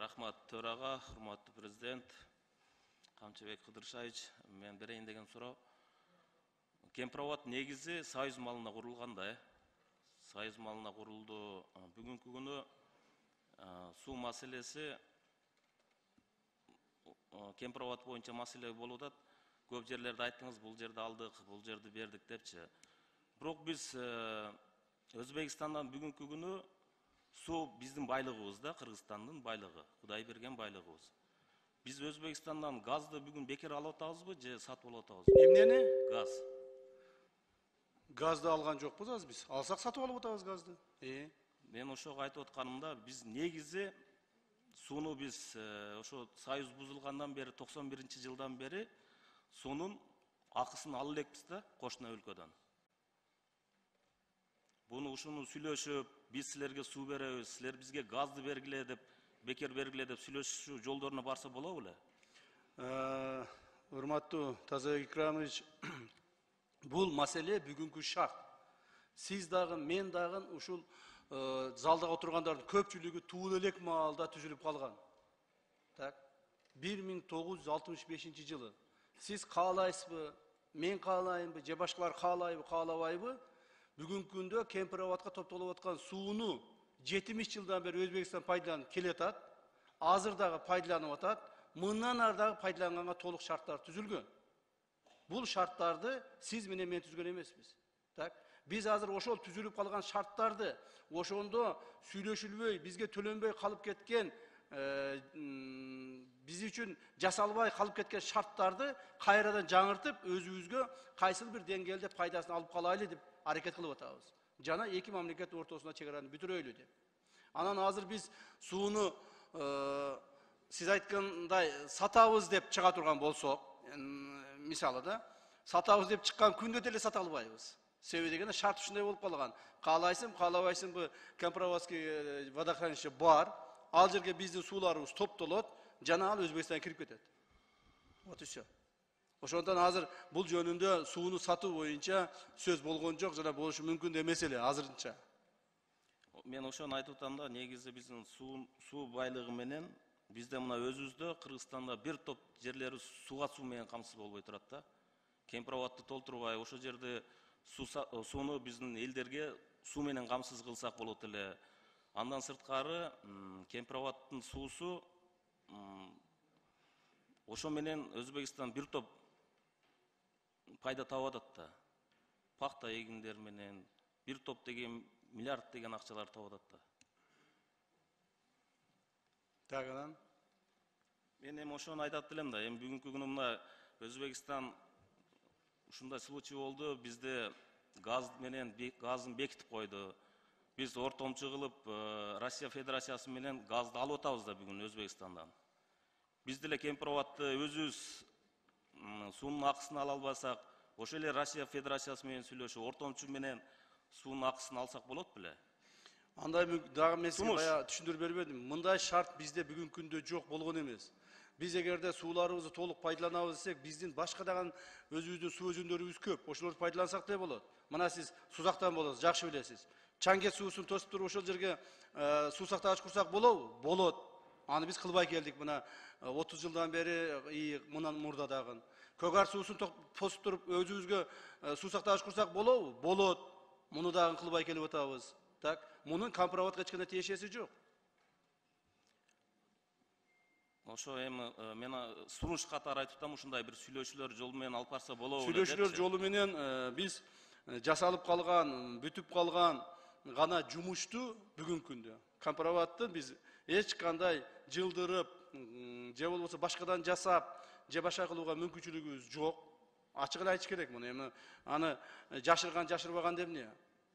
Рахмат Төрага, урматтуу президент Камчыбек Кыдыршайыч, мен берейин деген суроо. Кемпирабад негизи Союз малына курулганда, Союз малына курулду. Бүгүнкү күнү суу маселеси Кемпирабад боюнча маселе болуп атат. Көп жерлерде айттыңыз, бул жерди алдык, бул жерди бердик депчи. Бирок биз Өзбекстандан бүгүнкү күнү суу биздин байлыгыбыз да, Кыргызстандын байлыгы, Кудай берген байлыгыбыз. Биз Өзбекстандан газды бүгүн бекер алып атабызбы же сатып алып атабызбы? Эмнени? Газ. Газды алган жокпуз аз биз. Алсак сатып алып атабыз газды. Мен ошого айтып атканымда, биз негизи сууну биз ошо Союз бузулгандан бери 91-жылдан бери суунун акысын ала элекпиз да кошуна өлкөдөн. Буну ушуну сүйлөшүп, биз силерге суу беребиз, силер бизге газды бергиле деп, бекер бергиле деп сүйлөшүү жолдоруна барса болобу эле? Урматтуу Тазабек Икрамович, бул маселе бүгүнкү шарт. Сиз дагы, мен дагы ушул залдага отургандардын көпчүлүгү туул элек маалда түзүлүп калган. Так, 1965 жылы. Сиз каалайсызбы, мен каалаймбы, же башкалар каалайбы, каалабайбы? Бүгүнкү күндө Кемпирабадка топтолуп аткан сууну 70 жылдан бери Өзбекстан пайдаланып келатат. Азыр дагы пайдаланып атат. Мындан ары дагы пайдаланганга толук шарттар түзүлгөн. Бул шарттарды сиз менен мен түзгөн эмеспиз. Так, биз азыр ошол түзүлүп калган шарттарды ошондо сүйлөшүлбөй, бизге төлөнбөй калып кеткен, биз үчүн жасалбай калып кеткен шарттарды кайрадан жаңыртып, өзүбүзгө кайсыл бир деңгээлде пайдасын алып калайлы деп аракет кылып атабыз. Жана эки мамлекет ортосунда чек араны бүтүрөйлү деп. Анан азыр биз сууну сиз айткандай сатабыз деп чыга турган болсок, мисалы да, сатабыз деп чыккан күндө деле сата албайбыз. Себеби дегенде шарт ушундай болуп калган. Каалайсың, каалабайсыңбы, Кемпирабадский водохранилище бар. Ал жерге биздин сууларыбыз топтолот, жана ал Өзбекстанга кирип кетет. Вот и все. Ошондон азыр бул жөнүндө сууну сатуу боюнча сөз болгон жок, жана болушу мүмкүн да эмес эле азырынча. Мен ошону айтып атам да, негизи биздин суу байлыгы менен бизде мына өзүбүздө Кыргызстанда бир топ жерлери сууга суу менен камсыз болбой турат да. Кемпирабадты толтурбай, ошол жерде сууну биздин элдерге суу менен камсыз кылсак болот эле. Андан сырткары Кемпирабадтын суусу ошо менен Өзбекстан бир топ пайда таап атат да. Пахта эгиндер менен бир топ деген миллиард деген акчалар таап атат да. Тагынан Мен эми ошону айтат элем да, эми бүгүнкү күнү мына Өзбекстан ушундай случай болду, бизде газ менен газын бекитип койду. Биз ортомчу кылып Россия Федерациясы менен газды алып атабыз да бүгүн Өзбекстандан. Биз деле Кемпирабадты өзүбүз суунун акысын ала албасак, ошол эле Россия Федерациясы менен сүйлөшүп, ортомчу менен суунун акысын алсак болот беле? Андай дагы мен сизге баягы түшүндүрүп бербедим. Мындай шарт бизде бүгүнкү күндө жок болгон эмес. Биз эгерде сууларыбызды толук пайдаланабыз десек, биздин башка дагы өзүбүздүн суу өзүндөрүбүз көп. Ошолорду пайдалансак деле болот. Мына сиз Сузактан болосуз, жакшы билесиз. Чаңгет суусун тосуп туруп ошол жерге суу сактагыч курсак болобу? Болот. Аны биз кылбай келдик мына 30 жылдан бери, мындан мурда дагы. Көгар суусун тосуп туруп өзүбүзгө суу сактагыч курсак болобу? Болот. Муну дагы кылбай келип атабыз. Так, мунун Кемпирабадка эч кандай тиешеси жок. Ошо эми мен сунуш катары айтып атам, ушундай бир сүйлөшүүлөр жолу менен алып барса болобу? Сүйлөшүүлөр жолу менен биз жасалып калган, бүтүп калган гана жумушту бүгүнкү күндө Кемпирабадты биз эч кандай жылдырып, же болбосо башкадан жасап, же башка кылууга мүмкүнчүлүгүбүз жок. Ачык эле айтыш керек муну. Эми аны жашырган, жашырбаган деп эмне?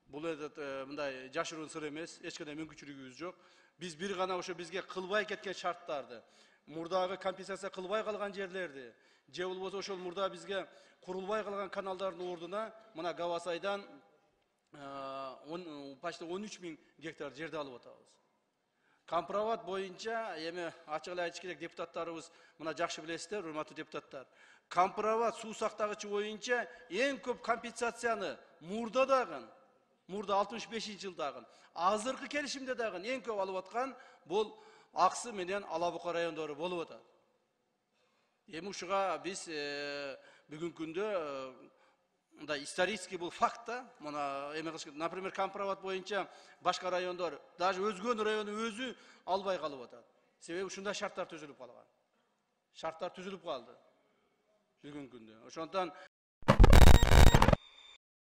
Бул мындай жашыруун сыр эмес, эч кандай мүмкүнчүлүгүбүз жок. Биз бир гана ошо бизге кылбай кеткен шарттарды, мурдагы компенсация кылбай калган жерлерди, же болбосо ошол мурда бизге курулбай калган каналдардын ордуна мына Гавасайдан почти 13 000 гектар жерди алып атабыз. Кемпирабад боюнча эми ачык эле айтыш керек, депутаттарыбыз мына жакшы билесиздер, урматтуу депутаттар. Кемпирабад суу сактагычы боюнча эң көп компенсацияны мурда дагы, мурда 65 жылдагы, азыркы келишимде дагы эң көп алып аткан бул Аксы менен Ала Бука райондору болуп атат. Эми ушуга биз бүгүнкү күндө мындай исторический бул факт да. Мына эме кылыш, например, Кампровод боюнча башка райондор, даже өзгөнүн району өзү албай калып атат. Себеби ушундай шарттар түзүлүп калган. Шарттар түзүлүп калды бүгүнкү күндө. Ошондон